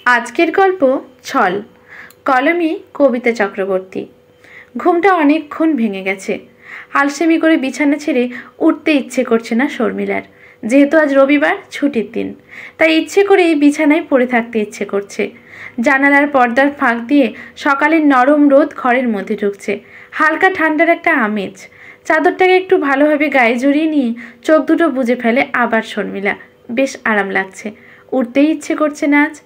আজকের গল্প ছল। কলমে কবিতা চক্রবর্তী। ঘুমটা অনেকক্ষণ ভেঙে গেছে। আলসেমি করে বিছানা ছেড়ে উঠতে ইচ্ছে করছে না শর্মিলার। যেহেতু আজ রবিবার, ছুটির দিন, তাই ইচ্ছে করেই বিছানায় পড়ে থাকতে ইচ্ছে করছে। জানালার পর্দার ফাঁক দিয়ে সকালের নরম রোদ ঘরের মধ্যে ঢুকছে। হালকা ঠান্ডার একটা আমেজ। চাদরটাকে একটু ভালোভাবে গায়ে জড়িয়ে নিয়ে চোখ দুটো বুজে ফেলে আবার শর্মিলা। বেশ আরাম লাগছে। উঠতেই ইচ্ছে করছে না আজ।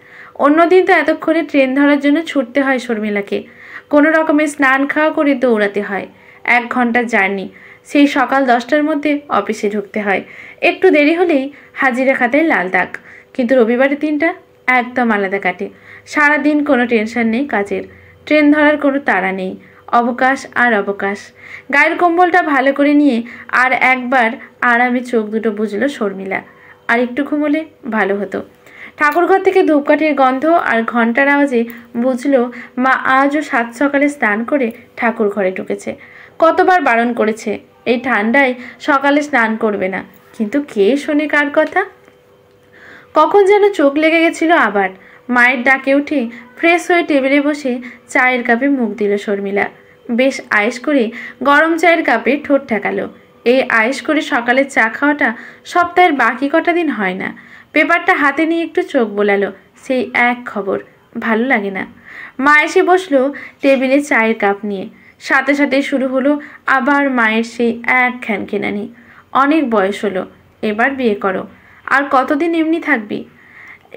অন্যদিন তো এতক্ষণে ট্রেন ধরার জন্য ছুটতে হয় শর্মিলাকে। কোনো রকমে স্নান খাওয়া করে দৌড়াতে হয়। 1 ঘন্টার জার্নি। সেই সকাল 10টার মধ্যে অফিসে ঢুকতে হয়। একটু দেরি হলেই হাজিরা খাতায় লাল দাগ। কিন্তু রবিবারের দিনটা একদম আলাদা কাটে। সারাদিন কোনো টেনশন নেই কাজের। ট্রেন ধরার কোনো তাড়া নেই। অবকাশ আর অবকাশ। গায়ের কম্বলটা ভালো করে নিয়ে আর একবার আরামে চোখ দুটো বুঝল শর্মিলা। আর একটু ঘুমোলে ভালো হতো। ঠাকুরঘর থেকে ধূপকাঠির গন্ধ আর ঘন্টার আওয়াজে বুঝলো মা আজও 7 সকালে স্নান করে ঠাকুর ঘরে ঢুকেছে। কতবার বারণ করেছে এই ঠান্ডায় সকালে স্নান করবে না, কিন্তু কে শোনে কার কথা। কখন যেন চোখ লেগে গেছিল আবার। মায়ের ডাকে উঠে ফ্রেশ হয়ে টেবিলে বসে চায়ের কাপে মুখ দিল শর্মিলা। বেশ আয়েশ করে গরম চায়ের কাপে ঠোঁট ঠেকালো। এই আয়েশ করে সকালের চা খাওয়াটা সপ্তাহের বাকি কটা দিন হয় না। পেপারটা হাতে নিয়ে একটু চোখ বোলালো। সেই এক খবর, ভালো লাগে না। মা এসে বসলো টেবিলে চায়ের কাপ নিয়ে। সাথে সাথে শুরু হলো আবার মায়ের সেই এক খ্যানখ্যানানি। অনেক বয়স হলো, এবার বিয়ে করো। আর কতদিন এমনি থাকবি?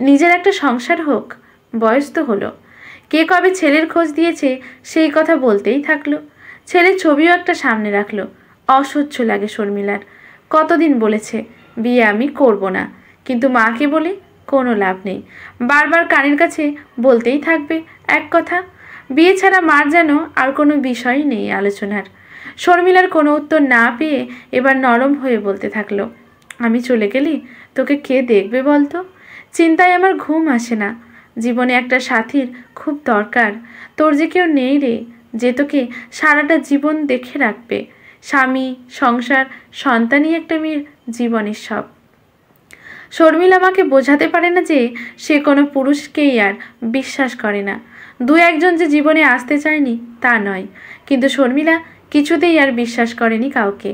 নিজের একটা সংসার হোক। বয়স তো হলো। কে কবে ছেলের খোঁজ দিয়েছে সেই কথা বলতেই থাকলো। ছেলের ছবিও একটা সামনে রাখলো। অসহ্য লাগে শর্মিলার। কতদিন বলেছে বিয়ে আমি করব না, কিন্তু মাকে বলে কোনো লাভ নেই। বারবার কানের কাছে বলতেই থাকবে এক কথা। বিয়ে ছাড়া মার যেন আর কোনো বিষয়ই নেই আলোচনার। শর্মিলার কোনো উত্তর না পেয়ে এবার নরম হয়ে বলতে থাকলো, আমি চলে গেলি তোকে কে দেখবে বলতো? চিন্তায় আমার ঘুম আসে না। জীবনে একটা সাথীর খুব দরকার। তোর যে কেউ নেই রে, যে তোকে সারাটা জীবন দেখে রাখবে। স্বামী, সংসার, সন্তানই একটা মেয়ের জীবনের সব। শর্মিলা আমাকে বোঝাতে পারে না যে সে কোনো পুরুষকেই আর বিশ্বাস করে না। 2-1 যে জীবনে আসতে চায়নি তা নয়, কিন্তু শর্মিলা কিছুতেই আর বিশ্বাস করেনি কাউকে।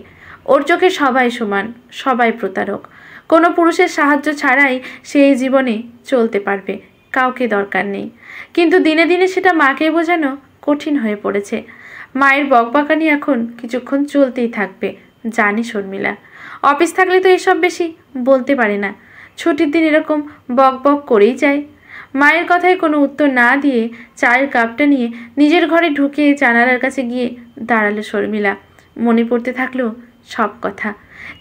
ওর চোখে সবাই সমান, সবাই প্রতারক। কোনো পুরুষের সাহায্য ছাড়াই সে এই জীবনে চলতে পারবে, কাউকে দরকার নেই। কিন্তু দিনে দিনে সেটা মাকে বোঝানো কঠিন হয়ে পড়েছে। মায়ের বকবকানি এখন কিছুক্ষণ চলতেই থাকবে, জানি শর্মিলা। অফিস থাকলে তো এসব বেশি বলতে পারে না। ছুটির দিন এরকম বক বক করেই যায়। মায়ের কথায় কোনো উত্তর না দিয়ে চায়ের কাপটা নিয়ে নিজের ঘরে ঢুকে জানালার কাছে গিয়ে দাঁড়ালো শর্মিলা। মনে পড়তে থাকলো সব কথা।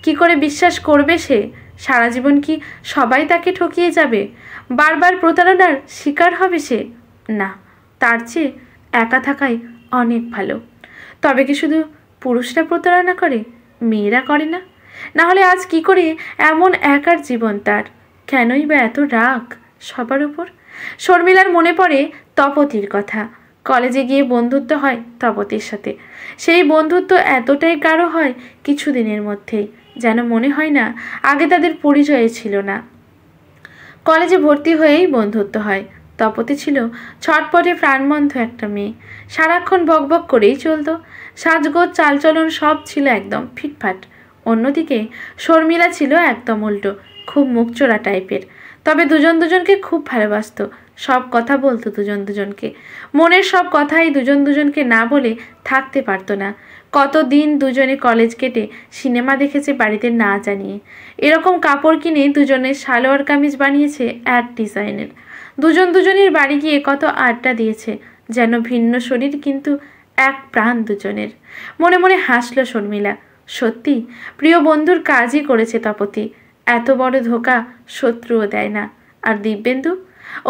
কি করে বিশ্বাস করবে সে? সারা জীবন কি সবাই তাকে ঠকিয়ে যাবে? বারবার প্রতারণার শিকার হবে সে? না, তার চেয়ে একা থাকাই অনেক ভালো। তবে কি শুধু পুরুষরা প্রতারণা করে, মেয়েরা করে না? না হলে আজ কি করে এমন একার জীবন তার? কেনই বা এত রাগ সবার উপর? শর্মিলার মনে পড়ে তপতির কথা। কলেজে গিয়ে বন্ধুত্ব হয় তপতির সাথে। সেই বন্ধুত্ব এতটাই গাঢ় হয় কিছুদিনের মধ্যেই, যেন মনে হয় না আগে তাদের পরিচয় ছিল না। কলেজে ভর্তি হয়েই বন্ধুত্ব হয়। তপতি ছিল ছটপটে প্রাণবন্ধ একটা মেয়ে। সারাক্ষণ বকবক করেই চলতো। সাজগোজ, চালচলন সব ছিল একদম ফিটফাট। অন্যদিকে শর্মিলা ছিল একদম উল্টো, খুব মুখচোরা টাইপের। তবে দুজন দুজনকে খুব ভালোবাসত। সব কথা বলতো দুজন দুজনকে। মনের সব কথাই দুজন দুজনকে না বলে থাকতে পারতো না। কতদিন দুজনে কলেজ কেটে সিনেমা দেখেছে বাড়িতে না জানিয়ে। এরকম কাপড় কিনে দুজনের সালোয়ার কামিজ বানিয়েছে এক ডিজাইনের। দুজন দুজনের বাড়ি গিয়ে কত আড্ডা দিয়েছে, যেন ভিন্ন শরীর কিন্তু এক প্রাণ দুজনের। মনে মনে হাসল শর্মিলা। সত্যি প্রিয় বন্ধুর কাজই করেছে তপতি। এত বড় ধোঁকা শত্রুও দেয় না। আর দিব্যেন্দু,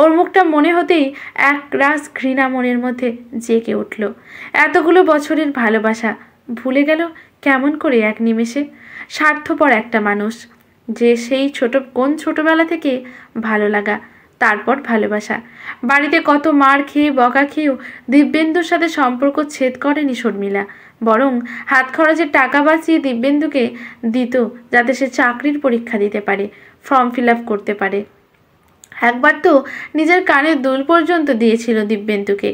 ওর মুখটা মনে হতেই এক রাস ঘৃণা মনের মধ্যে জেগে উঠল। এতগুলো বছরের ভালোবাসা ভুলে গেল কেমন করে এক নিমেষে? স্বার্থপর একটা মানুষ, যে সেই কোন ছোটবেলা থেকে ভালো লাগা, তারপর ভালোবাসা। বাড়িতে কত মার খেয়ে বকা খেয়েও দিব্যেন্দুর সাথে সম্পর্ক ছেদ করেনি শর্মিলা। বরং হাত খরচের টাকা বাঁচিয়ে দিব্যেন্দুকে দিত, যাতে সে চাকরির পরীক্ষা দিতে পারে, ফর্ম ফিল আপ করতে পারে। একবার তো নিজের কানের দুল পর্যন্ত দিয়েছিল দিব্যেন্দুকে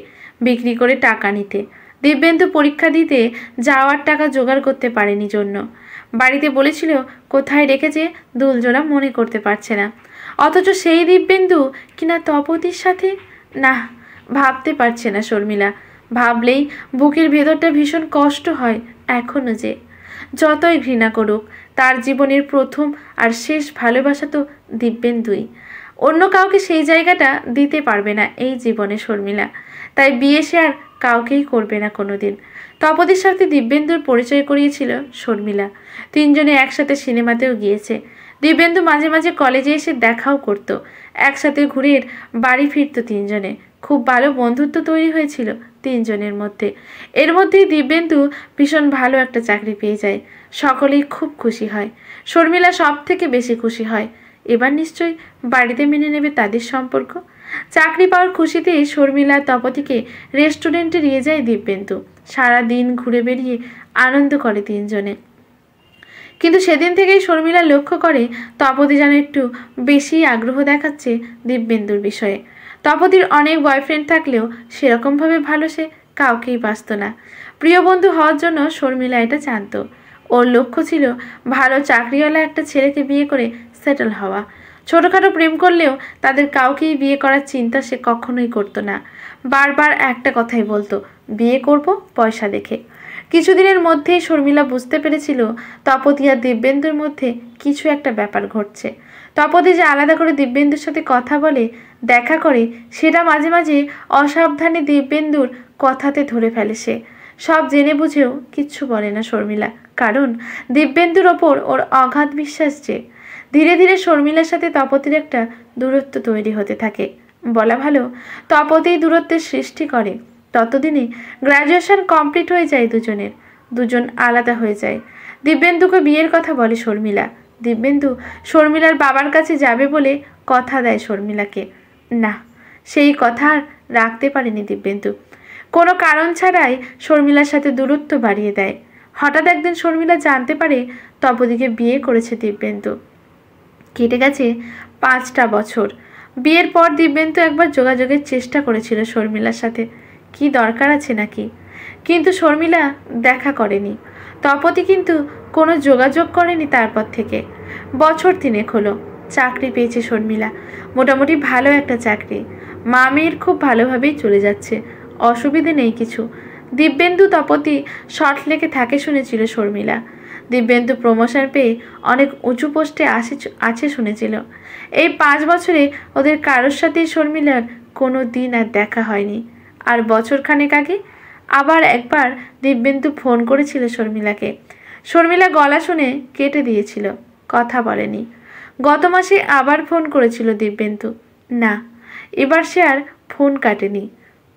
বিক্রি করে টাকা নিতে। দিব্যেন্দু পরীক্ষা দিতে যাওয়ার টাকা জোগাড় করতে পারেনি জন্য। বাড়িতে বলেছিল কোথায় রেখেছে দুল জোড়া মনে করতে পারছে না। অথচ সেই দিব্যেন্দু কিনা তপতির সাথে, না, ভাবতে পারছে না শর্মিলা। ভাবলেই বুকের ভেতরটা ভীষণ কষ্ট হয় এখনও। যে যতই ঘৃণা করুক, তার জীবনের প্রথম আর শেষ ভালোবাসা তো দিব্যেন্দুই। অন্য কাউকে সেই জায়গাটা দিতে পারবে না এই জীবনে শর্মিলা। তাই বিয়ে সে আর কাউকেই করবে না কোনো দিন। তপতির সাথে দিব্যেন্দুর পরিচয় করিয়েছিল শর্মিলা। তিনজনে একসাথে সিনেমাতেও গিয়েছে। দিব্যেন্দু মাঝে মাঝে কলেজে এসে দেখাও করত। একসাথে ঘুরে বাড়ি ফিরত তিনজনে। খুব ভালো বন্ধুত্ব তৈরি হয়েছিল তিনজনের মধ্যে। এর মধ্যেই দিব্যেন্দু ভীষণ ভালো একটা চাকরি পেয়ে যায়। সকলেই খুব খুশি হয়। শর্মিলা সব থেকে বেশি খুশি হয়। এবার নিশ্চয়ই বাড়িতে মেনে নেবে তাদের সম্পর্ক। চাকরি পাওয়ার খুশিতে শর্মিলা তপতিকে রেস্টুরেন্টে নিয়ে যায় দিব্যেন্দু। সারা দিন ঘুরে বেরিয়ে আনন্দ করে তিনজনে। কিন্তু সেদিন থেকেই শর্মিলা লক্ষ্য করে তপতি যেন একটু বেশি আগ্রহ দেখাচ্ছে দিব্যেন্দুর বিষয়ে। তপতির অনেক বয়ফ্রেন্ড থাকলেও সেরকমভাবে ভালো সে কাউকেই বাসত না। প্রিয় বন্ধু হওয়ার জন্য শর্মিলা এটা জানত। ওর লক্ষ্য ছিল ভালো চাকরিওয়ালা একটা ছেলেকে বিয়ে করে সেটেল হওয়া। ছোটোখাটো প্রেম করলেও তাদের কাউকেই বিয়ে করার চিন্তা সে কখনোই করতো না। বারবার একটা কথাই বলতো, বিয়ে করব পয়সা দেখে। কিছুদিনের মধ্যেই শর্মিলা বুঝতে পেরেছিল তপতি আর দিব্যেন্দুর মধ্যে কিছু একটা ব্যাপার ঘটছে। তপতি যে আলাদা করে দিব্যেন্দুর সাথে কথা বলে, দেখা করে, সেটা মাঝে মাঝে অসাবধানে দিব্যেন্দুর কথাতে ধরে ফেলে সে। সব জেনে বুঝেও কিচ্ছু বলে না শর্মিলা, কারণ দিব্যেন্দুর ওপর ওর অগাধ বিশ্বাস যে। ধীরে ধীরে শর্মিলার সাথে তপতির একটা দূরত্ব তৈরি হতে থাকে। বলা ভালো, তপতিই দূরত্বের সৃষ্টি করে। ততদিনে গ্র্যাজুয়েশন কমপ্লিট হয়ে যায় দুজনের। দুজন আলাদা হয়ে যায়। দিব্যেন্দুকে বিয়ের কথা বলে শর্মিলা। দিব্যেন্দু শর্মিলার বাবার কাছে যাবে বলে কথা দেয় শর্মিলাকে। না, সেই কথা আর রাখতে পারেনি দিব্যেন্দু। কোনো কারণ ছাড়াই শর্মিলার সাথে দূরত্ব বাড়িয়ে দেয়। হঠাৎ একদিন শর্মিলা জানতে পারে তপতিকে বিয়ে করেছে দিব্যেন্দু। কেটে গেছে 5টা বছর। বিয়ের পর দিব্যেন্দু একবার যোগাযোগের চেষ্টা করেছিল শর্মিলার সাথে, কি দরকার আছে নাকি, কিন্তু শর্মিলা দেখা করেনি। তপতি কিন্তু কোনো যোগাযোগ করেনি তারপর থেকে। বছর 3 হলো। চাকরি পেয়েছে শর্মিলা, মোটামুটি ভালো একটা চাকরি। মা মেয়ের খুব ভালোভাবেই চলে যাচ্ছে, অসুবিধে নেই কিছু। দিব্যেন্দু তপতি সল্টলেকে থাকে শুনেছিল শর্মিলা। দিব্যেন্দু প্রমোশন পেয়ে অনেক উঁচু পোস্টে আছে শুনেছিল। এই 5 বছরে ওদের কারোর সাথেই শর্মিলার কোনো দিন আর দেখা হয়নি। আর বছরখানেক আগে আবার একবার দিব্যেন্দু ফোন করেছিল শর্মিলাকে। শর্মিলা গলা শুনে কেটে দিয়েছিল, কথা বলেনি। গত মাসে আবার ফোন করেছিল দিব্যেন্দু। না, এবার সে আর ফোন কাটেনি,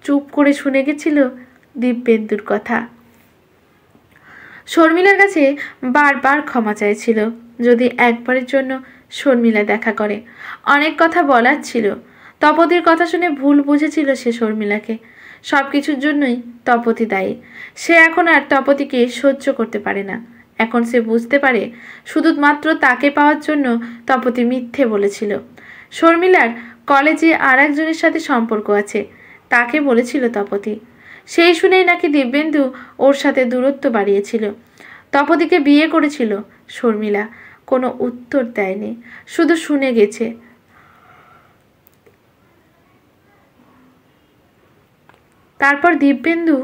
চুপ করে শুনে গেছিল দিব্যেন্দুর কথা। শর্মিলার কাছে বারবার ক্ষমা চাইছিল যদি একবারের জন্য শর্মিলা দেখা করে। অনেক কথা বলার ছিল। তপতির কথা শুনে ভুল বুঝেছিল সে শর্মিলাকে। সব কিছুর জন্যই তপতি দায়ী। সে এখন আর তপতিকে সহ্য করতে পারে না। এখন সে বুঝতে পারে শুধুমাত্র তাকে পাওয়ার জন্য তপতি মিথ্যে বলেছিল। শর্মিলার কলেজে আর একজনের সাথে সম্পর্ক আছে, তাকে বলেছিল তপতি। সেই শুনেই নাকি দিব্যেন্দু ওর সাথে দূরত্ব বাড়িয়েছিল। তপতিকে বিয়ে করেছিল শর্মিলা। কোনো উত্তর দেয়নি, শুধু শুনে গেছে। তারপর দিব্যেন্দু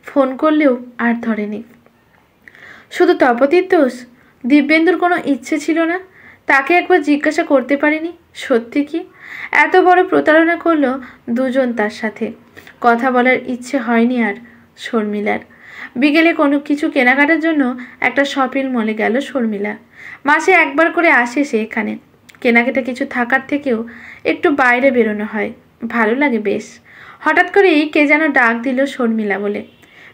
ফোন করলেও আর ধরেনি। শুধু তপতির দোষ? দিব্যেন্দুর কোনো ইচ্ছে ছিল না? তাকে একবার জিজ্ঞাসা করতে পারেনি সত্যি কি? এত বড় প্রতারণা করলো দুজন তার সাথে। কথা বলার ইচ্ছে হয়নি আর শর্মিলার। বিকেলে কোনো কিছু কেনাকাটার জন্য একটা শপিং মলে গেল শর্মিলা। মাসে একবার করে আসে সে এখানে। কেনাকাটা কিছু থাকার থেকেও একটু বাইরে বেরোনো হয়, ভালো লাগে বেশ। হঠাৎ করেই কে যেন ডাক দিল শর্মিলা বলে।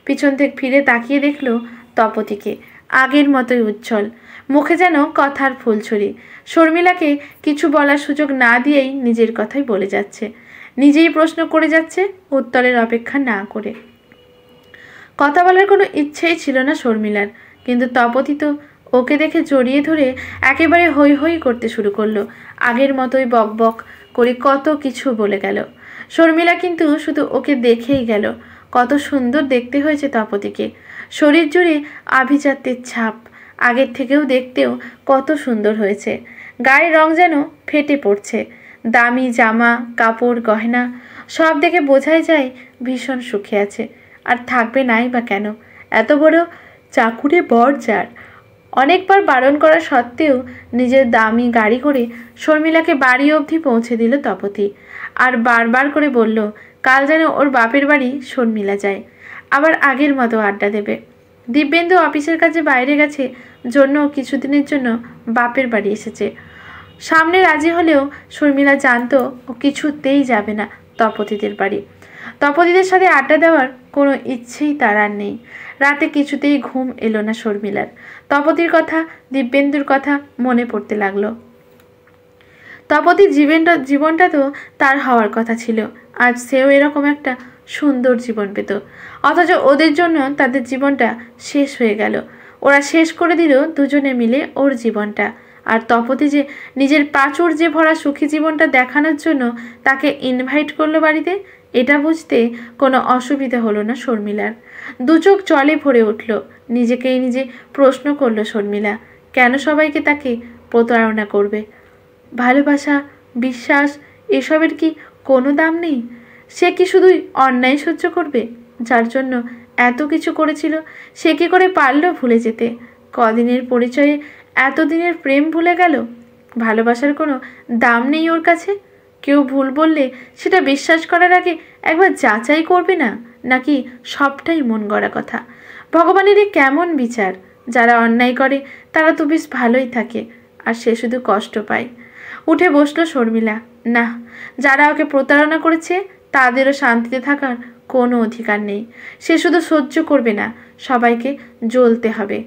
পিছন থেকে ফিরে তাকিয়ে দেখল তপতিকে, আগের মতোই উজ্জ্বল, মুখে যেন কথার ফুলছড়ি। শর্মিলাকে কিছু বলার সুযোগ না দিয়েই নিজের কথাই বলে যাচ্ছে, নিজেই প্রশ্ন করে যাচ্ছে, উত্তরের অপেক্ষা না করে। কথা বলার কোনো ইচ্ছেই ছিল না শর্মিলার, কিন্তু তপতি তো ওকে দেখে জড়িয়ে ধরে একেবারে হৈ হৈ করতে শুরু করলো। আগের মতোই বক বক করে কত কিছু বলে গেল। শর্মিলা কিন্তু শুধু ওকে দেখেই গেল। কত সুন্দর দেখতে হয়েছে তপতিকে, শরীর জুড়ে আভিজাত্যের ছাপ, আগের থেকেও দেখতেও কত সুন্দর হয়েছে। গায়ের রং যেন ফেটে পড়ছে, দামি জামা কাপড় গয়না সব দেখে বোঝাই যায় ভীষণ সুখে আছে। আর থাকবে নাই বা কেন, এত বড় চাকুরে বর যার। অনেকবার বারণ করা সত্ত্বেও নিজের দামি গাড়ি করে শর্মিলাকে বাড়ি অবধি পৌঁছে দিল তপতি। আর বারবার করে বলল কাল যেন ওর বাপের বাড়ি শর্মিলা যায়, আবার আগের মতো আড্ডা দেবে। দিব্যেন্দু অফিসের কাজে বাইরে গেছে জন্য কিছুদিনের জন্য বাপের বাড়ি এসেছে। সামনে রাজি হলেও শর্মিলা জানতো ও কিছুতেই যাবে না তপতিদের বাড়ি। তপতিদের সাথে আড্ডা দেওয়ার কোনো ইচ্ছেই তার আর নেই। রাতে কিছুতেই ঘুম এলো না শর্মিলার। তপতির কথা, দিব্যেন্দুর কথা মনে পড়তে লাগলো। তপতির জীবনটা তো তার হওয়ার কথা ছিল, আজ সেও এরকম একটা সুন্দর জীবন পেত। অথচ ওদের জন্য তাদের জীবনটা শেষ হয়ে গেল। ওরা শেষ করে দিল দুজনে মিলে ওর জীবনটা। আর তপতি যে নিজের প্রাচুর্যে ভরা সুখী জীবনটা দেখানোর জন্য তাকে ইনভাইট করলো বাড়িতে, এটা বুঝতে কোনো অসুবিধা হলো না শর্মিলার। দু চোখ জলে ভরে উঠল। নিজেকেই নিজে প্রশ্ন করলো শর্মিলা, কেন সবাইকে তাকে প্রতারণা করবে? ভালোবাসা, বিশ্বাস এসবের কি কোনো দাম নেই? সে কি শুধুই অন্যায় সহ্য করবে? যার জন্য এত কিছু করেছিল সে কি করে পারল ভুলে যেতে? কদিনের পরিচয়ে এতদিনের প্রেম ভুলে গেল? ভালোবাসার কোনো দাম নেই ওর কাছে? কেউ ভুল বললে সেটা বিশ্বাস করার আগে একবার যাচাই করবে না? নাকি সবটাই মন গড়া কথা? ভগবানের কেমন বিচার! যারা অন্যায় করে তারা তো বেশ ভালোই থাকে, আর সে শুধু কষ্ট পায়। উঠে বসলো শর্মিলা। না, যারা ওকে প্রতারণা করেছে তাদেরও শান্তিতে থাকার কোনো অধিকার নেই। সে শুধু সহ্য করবে না, সবাইকে জ্বলতে হবে।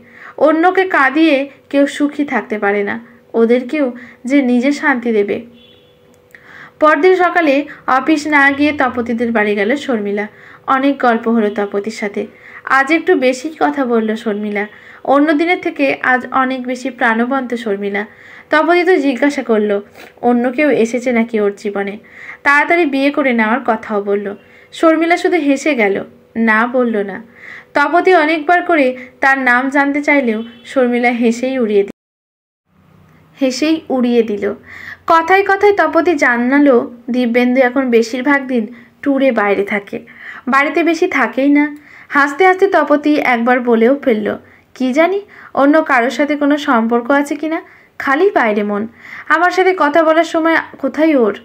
অন্যকে কাঁদিয়ে কেউ সুখী থাকতে পারে না, ওদেরকেও যে নিজে শান্তি দেবে। পরদিন সকালে অফিস না গিয়ে তপতিদের বাড়ি গেল শর্মিলা। অনেক গল্প হলো তপতির সাথে। আজ একটু বেশি কথা বলল শর্মিলা। অন্য দিনের থেকে আজ অনেক বেশি প্রাণবন্ত শর্মিলা। তপতি তো জিজ্ঞাসা করলো অন্য কেউ এসেছে নাকি ওর জীবনে। তাড়াতাড়ি বিয়ে করে নেওয়ার কথাও বলল। শর্মিলা শুধু হেসে গেল, না বলল না। তপতি অনেকবার করে তার নাম জানতে চাইলেও শর্মিলা হেসেই উড়িয়ে দিল। কথায় কথায় তপতি জানালো দিব্যেন্দু এখন বেশিরভাগ দিন ট্যুরে বাইরে থাকে, বাড়িতে বেশি থাকেই না। হাসতে হাসতে তপতি একবার বলেও ফেলল, কি জানি অন্য কারোর সাথে কোনো সম্পর্ক আছে কিনা, খালি বাইরে মন। আমার সাথে কথা বলার সময় কোথায় ওর?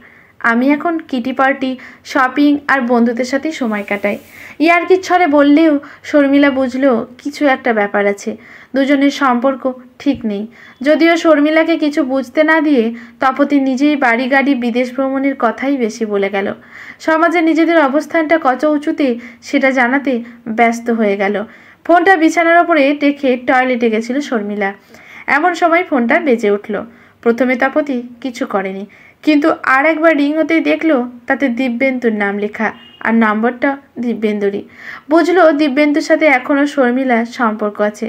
আমি এখন কিটি পার্টি, শপিং আর বন্ধুদের সাথে সময় কাটাই। ইয়ার্কির ছলে বললেও শর্মিলা বুঝলো কিছু একটা ব্যাপার আছে, দুজনের সম্পর্ক ঠিক নেই। যদিও শর্মিলাকে কিছু বুঝতে না দিয়ে তপতি নিজেই বাড়ি গাড়ি বিদেশ ভ্রমণের কথাই বেশি বলে গেল। সমাজে নিজেদের অবস্থানটা কত উঁচুতে সেটা জানাতে ব্যস্ত হয়ে গেল। ফোনটা বিছানার ওপরে রেখে টয়লেটে গেছিল শর্মিলা। এমন সময় ফোনটা বেজে উঠল। প্রথমে তপতি কিছু করেনি, কিন্তু আর একবার রিং হতেই দেখলো তাতে দিব্যেন্দুর নাম লেখা, আর নম্বরটা দিব্যেন্দুরই। বুঝলো দিব্যেন্দুর সাথে এখনও শর্মিলার সম্পর্ক আছে।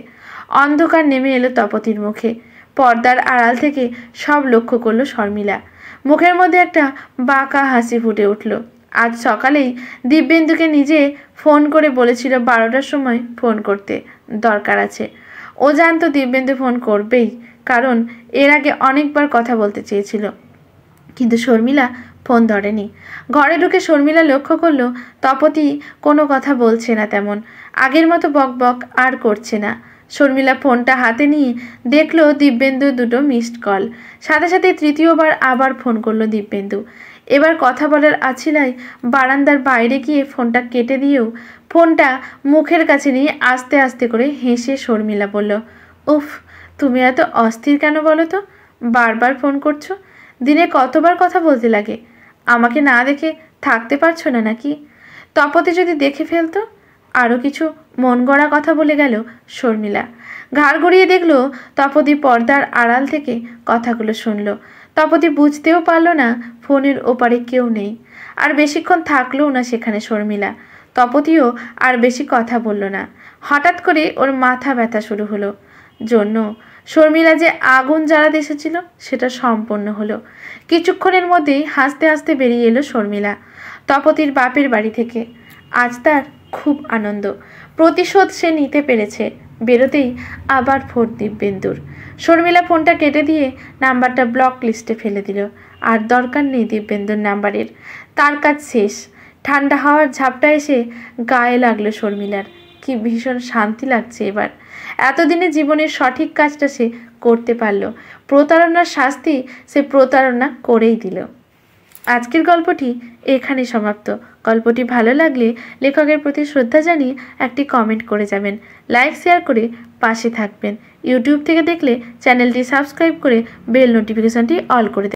অন্ধকার নেমে এলো তপতির মুখে। পর্দার আড়াল থেকে সব লক্ষ্য করলো শর্মিলা। মুখের মধ্যে একটা বাঁকা হাসি ফুটে উঠল। আজ সকালেই দিব্যেন্দুকে নিজে ফোন করে বলেছিল 12টার সময় ফোন করতে, দরকার আছে। ও জানতো দিব্যেন্দু ফোন করবেই, কারণ এর আগে অনেকবার কথা বলতে চেয়েছিল, কিন্তু শর্মিলা ফোন ধরেনি। ঘরে ঢুকে শর্মিলা লক্ষ্য করলো তপতি কোনো কথা বলছে না, তেমন আগের মতো বক বক আর করছে না। শর্মিলা ফোনটা হাতে নিয়ে দেখলো দিব্যেন্দু দুটো মিসড কল। সাথে সাথে তৃতীয়বার আবার ফোন করলো দিব্যেন্দু। এবার কথা বলার আছিলায় বারান্দার বাইরে গিয়ে ফোনটা কেটে দিয়েও ফোনটা মুখের কাছে নিয়ে আস্তে আস্তে করে হেসে শর্মিলা বলল, উফ, তুমি এত অস্থির কেন বলো তো? বারবার ফোন করছো, দিনে কতবার কথা বলতে লাগে? আমাকে না দেখে থাকতে পারছো না নাকি? তপতি যদি দেখে ফেলতো? আরও কিছু মন গড়া কথা বলে গেল শর্মিলা। ঘাড় গড়িয়ে দেখলো তপতি পর্দার আড়াল থেকে কথাগুলো শুনল। তপতি বুঝতেও পারল না ফোনের ওপারে কেউ নেই, আর বেশিক্ষণ থাকলেও না সেখানে শর্মিলা। তপতিও আর বেশি কথা বলল না। হঠাৎ করে ওর মাথা ব্যথা শুরু হলো জন্য শর্মিলা যে আগুন জ্বালাতে এসেছিল সেটা সম্পন্ন হলো। কিছুক্ষণের মধ্যেই হাসতে হাসতে বেরিয়ে এলো শর্মিলা তপতির বাপের বাড়ি থেকে। আজ তার খুব আনন্দ, প্রতিশোধ সে নিতে পেরেছে। বেরোতেই আবার ফোন দিব্যেন্দুর। শর্মিলা ফোনটা কেটে দিয়ে নাম্বারটা ব্লক লিস্টে ফেলে দিল। আর দরকার নেই দিব্যেন্দুর নাম্বারের, তার কাজ শেষ। ঠান্ডা হাওয়ার ঝাপটা এসে গায়ে লাগলো শর্মিলার। কি ভীষণ শান্তি লাগছে এবার। এতদিনে জীবনের সঠিক কাজটা সে করতে পারল। প্রতারণার শাস্তি সে প্রতারণা করেই দিল। আজকের গল্পটি এখানেই সমাপ্ত। গল্পটি ভালো লাগলে লেখকের প্রতি শ্রদ্ধা জানিয়ে একটি কমেন্ট করে যাবেন, লাইক শেয়ার করে পাশে থাকবেন। ইউটিউব থেকে দেখলে চ্যানেলটি সাবস্ক্রাইব করে বেল নোটিফিকেশনটি অল করে দেবেন।